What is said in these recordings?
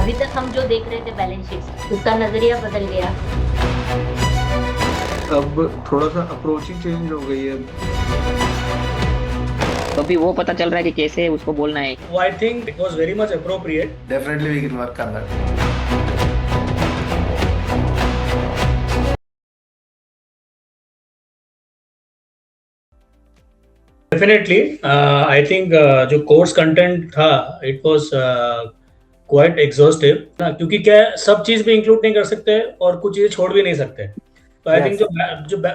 अभी तक हम जो देख रहे थे बैलेंस शीट्स, उसका नजरिया बदल गया। अब थोड़ा सा अप्रोच ही चेंज हो गई है। तो अभी वो पता चल रहा है कि कैसे उसको बोलना है। I think it was very much appropriate. Definitely we can work on that. Definitely, I think जो कोर्स कंटेंट था इट वाज क्वाइट एग्जॉस्टिव ना, क्योंकि क्या है, सब चीज भी इंक्लूड नहीं कर सकते और कुछ चीजें छोड़ भी नहीं सकते। तो आई थिंक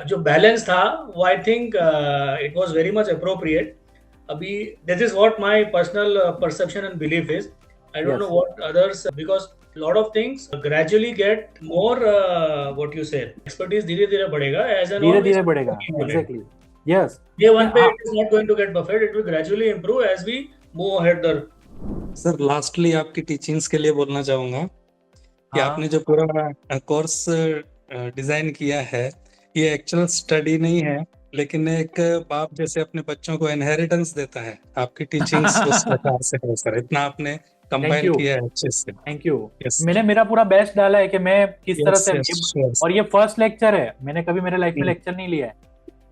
जो बैलेंस था वो I think it was very much appropriate. अभी this is what my personal perception and belief is. I don't know what others, because lot of things gradually get more what you say expertise धीरे धीरे बढ़ेगा as an धीरे always धीरे बढ़ेगा। Exactly, yes. Day one पे it is not going to get buffet. It will gradually improve as we move ahead. Sir lastly आपकी teachings के लिए बोलना चाहूंगा कि हाँ। आपने जो पूरा कोर्स डिजाइन किया है ये एक्चुअल स्टडी नहीं है, लेकिन एक बाप जैसे अपने बच्चों को इनहेरिटेंस देता है। आपकी टीचिंग्स उस प्रकार से है सर, इतना आपने कंबाइन you. किया है अच्छे से। Thank you. Yes. मैंने मेरा पूरा बेस्ट डाला है कि मैं किस तरह से sure. और ये फर्स्ट लेक्चर है, मैंने कभी मेरे लाइफ में लेक्चर नहीं लिया है।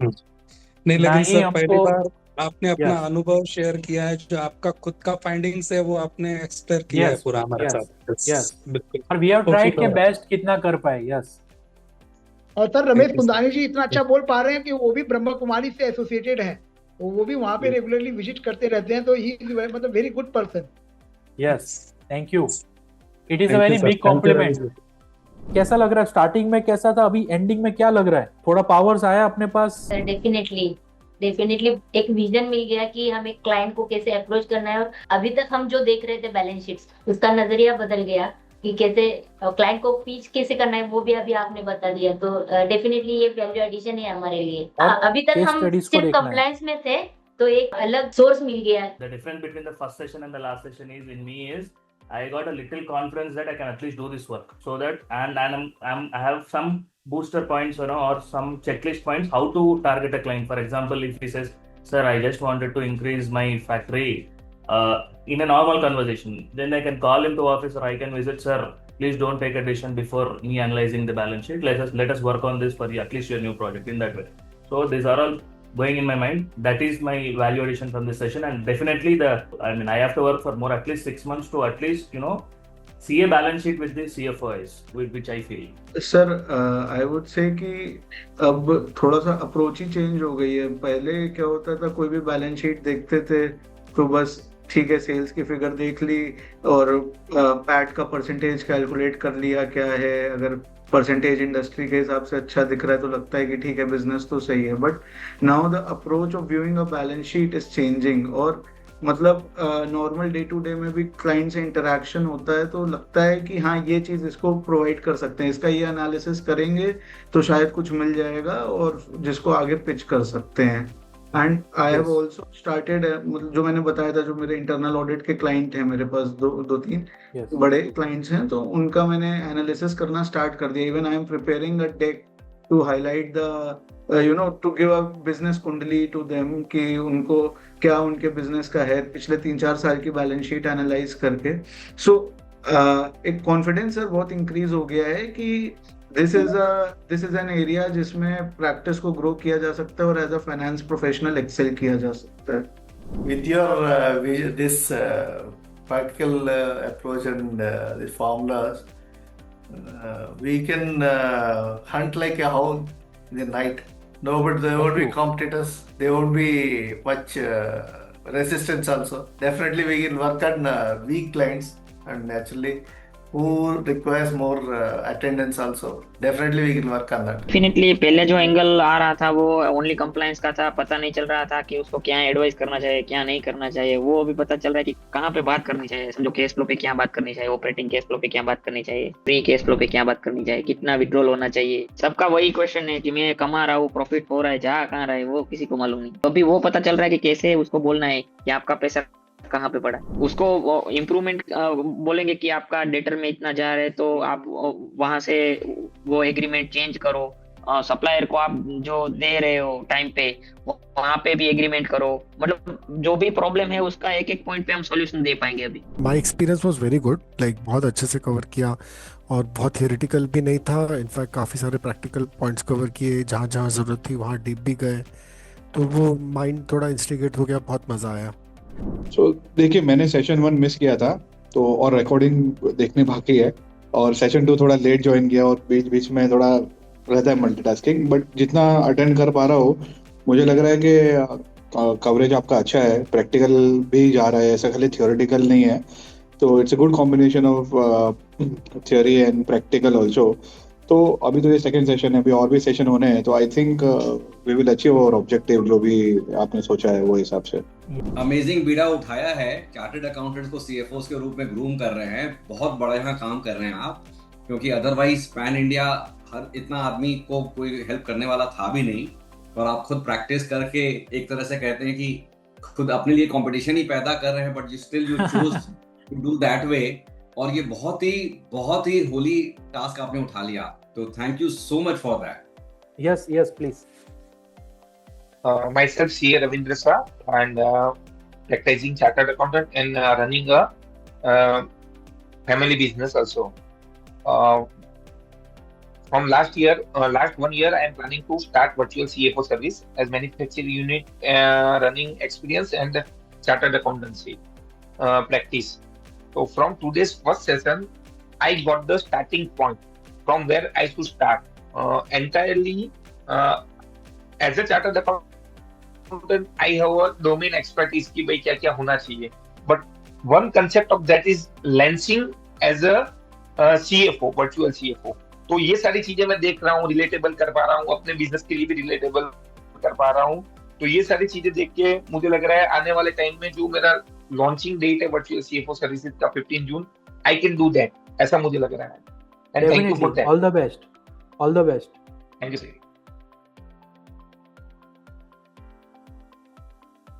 नहीं, ना लेकिन ही सर पहली हमको- बार आपने अपना Yes. अनुभव शेयर किया है, जो आपका खुद का फाइंडिंग्स है वो आपने एक्सप्लेयर किया है Yes. पूरा हमारे Yes. साथ। Yes. बिल्कुल। और वी हैव ट्राइड के Okay. बेस्ट कितना कर पाए। यस। और sir Ramesh Thank you, Kundani जी इतना अच्छा बोल पा रहे हैं कि वो भी ब्रह्मा कुमारी से एसोसिएटेड है, तो वो भी वहाँ पे रेगुलरली विजिट करते रहते हैं, तो ही मतलब very good person. Yes, thank you. It is a Thank very you, sir. Big Thank you, compliment. Ravi. कैसा लग रहा है? स्टार्टिंग में कैसा था, अभी एंडिंग में क्या लग रहा है? थोड़ा पावर्स आया अपने पास? डेफिनेटली एक विजन मिल गया कि हमें क्लाइंट को कैसे अप्रोच करना है। और अभी तक हम जो देख रहे थे बैलेंस शीट्स, उसका नजरिया बदल गया कि कैसे क्लाइंट को पिच कैसे करना है, वो भी अभी आपने बता दिया। तो डेफिनेटली ये वैल्यू एडिशन है हमारे लिए। और अभी तक case हम studies को सिर्फ देखना है। कंप्लायंस में थे, तो एक अलग सोर्स मिल गया। The difference between the first session and the last session is in me is I got a little confidence that I can at least do this work. So that I have some booster points, or some checklist points how to target a client. For example, if he says, "Sir, I just wanted to increase my factory," in a normal conversation, then I can call him to office or I can visit, "Sir, please don't take a decision before me analyzing the balance sheet. Let us work on this for at least your new project." In that way. So these are all going in my mind. That is my value addition from this session, and definitely I have to work for more, at least 6 months to at least see a balance sheet with the CFOs, which I feel. Sir I would say कि अब थोड़ा सा approach ही change हो गई है। पहले क्या होता था, कोई भी बैलेंस शीट देखते थे तो बस ठीक है, सेल्स की फिगर देख ली और पैट का परसेंटेज कैलकुलेट कर लिया क्या है। अगर परसेंटेज इंडस्ट्री के हिसाब से अच्छा दिख रहा है तो लगता है कि ठीक है, बिजनेस तो सही है। But now the approach of viewing a balance sheet is changing. और मतलब नॉर्मल डे टू डे में भी क्लाइंट से इंटरेक्शन होता है तो लगता है कि हाँ, ये चीज इसको प्रोवाइड कर सकते हैं, इसका ये एनालिसिस करेंगे तो शायद कुछ मिल जाएगा और जिसको आगे पिच कर सकते हैं। And I have also started, मतलब जो मैंने बताया था, जो मेरे इंटरनल ऑडिट के क्लाइंट हैं, मेरे पास दो तीन Yes. बड़े क्लाइंट्स हैं, तो उनका मैंने एनालिसिस करना स्टार्ट कर दिया। Even I am preparing a deck to highlight the to give a business kundli to them, कि उनको क्या उनके बिजनेस का है पिछले 3-4 साल की बैलेंस शीट एनालाइज करके। सो एक कॉन्फिडेंस सर बहुत इंक्रीज हो गया है कि दिस इज एन एरिया जिसमें प्रैक्टिस को ग्रो किया जा सकता है और as a finance professional excel किया जा सकता है। With your this practical approach and the formulas, we can hunt like a hound in the night. Nobody, there won't be competitors. There won't be much resistance also. Definitely, we can work on weak clients and naturally who requires more attendance also. Definitely, we can work on that. Definitely पहले जो angle आ रहा था वो only compliance का था, पता नहीं चल रहा था कि उसको क्या एडवाइस करना चाहिए क्या नहीं करना चाहिए। वो अभी पता चल रहा है कि कहाँ पे बात करनी चाहिए, समझो कैश फ्लो पे क्या बात करनी चाहिए, ऑपरेटिंग कैश फ्लो पे क्या बात करनी चाहिए, फ्री कैश फ्लो पे क्या बात करनी चाहिए, कितना विड्रॉल होना चाहिए। सबका वही क्वेश्चन है कि मैं कमा रहा हूँ, प्रॉफिट हो रहा है, जा कहाँ रहा है, वो किसी को मालूम नहीं। तो अभी वो पता चल रहा है कि कैसे उसको बोलना है कि आपका पैसा कहाँ पे पड़ा। उसको इम्प्रूवमेंट बोलेंगे कि आपका डेटर में इतना जा रहा है तो आप वहां से वो एग्रीमेंट चेंज करो, सप्लायर को आप जो दे रहे हो टाइम पे वहां पे भी एग्रीमेंट करो, मतलब जो भी प्रॉब्लम है उसका एक एक पॉइंट पे हम सॉल्यूशन दे पाएंगे अभी। My experience was very good, like बहुत अच्छे से कवर किया और बहुत थियोरेटिकल भी नहीं था, इनफैक्ट काफ़ी सारे प्रैक्टिकल पॉइंट्स कवर किए, जहाँ जहाँ ज़रूरत थी वहाँ डीप भी गए, तो वो माइंड थोड़ा इंस्टिगेट हो गया, बहुत मज़ा आया। देखिए मैंने सेशन 1 मिस किया था तो और रिकॉर्डिंग देखने बाकी है, और सेशन 2 थोड़ा लेट ज्वाइन किया और बीच बीच में थोड़ा रहता है मल्टीटास्किंग, बट जितना अटेंड कर पा रहा हूँ मुझे लग रहा है कि कवरेज आपका अच्छा है, प्रैक्टिकल भी जा रहा है, ऐसा खाली थियोरेटिकल नहीं है, तो it's a good combination of theory and practical also. तो अभी तो ये सेकंड सेशन है, अभी और भी सेशन होने हैं, तो I think we will achieve our objective जो भी आपने सोचा है वो हिसाब से। अमेजिंग बीड़ा उठाया है, चार्टर्ड अकाउंटेंट्स को सीएफओस के रूप में ग्रूम कर रहे हैं, बहुत बड़ा यहाँ काम कर रहे हैं आप, क्योंकि अदरवाइज पैन इंडिया हर इतना आदमी को कोई हेल्प करने वाला था भी नहीं, और आप खुद प्रैक्टिस करके एक तरह से कहते हैं कि खुद अपने लिए कंपटीशन ही पैदा कर रहे हैं, but still you choose to do that way, और ये बहुत ही होली टास्क आपने उठा लिया, तो thank you so much for that. Yes, please. Myself, CA Ravindra Shah, and practicing chartered accountant and running a family business also. From last 1 year, I am planning to start virtual CFO service as manufacturing unit running experience and chartered accountancy practice. So from today's first session, I got the starting point from where I should start entirely as a chartered accountant. I have a domain expertise की भाई क्या क्या होना चाहिए, but one concept of that is launching as a CFO, virtual CFO. तो ये सारी चीजें मैं देख रहा हूँ, रिलेटेबल कर पा रहा हूँ, अपने बिजनेस के लिए भी रिलेटेबल कर पा रहा हूँ, तो ये सारी चीजें देख के मुझे लग रहा है आने वाले टाइम में जो मेरा लॉन्चिंग डेट है वर्चुअल CFO सर्विसेज का 15 जून, आई कैन डू दैट, ऐसा मुझे लग रहा है। And thank you for that. All the best. Thank you sir.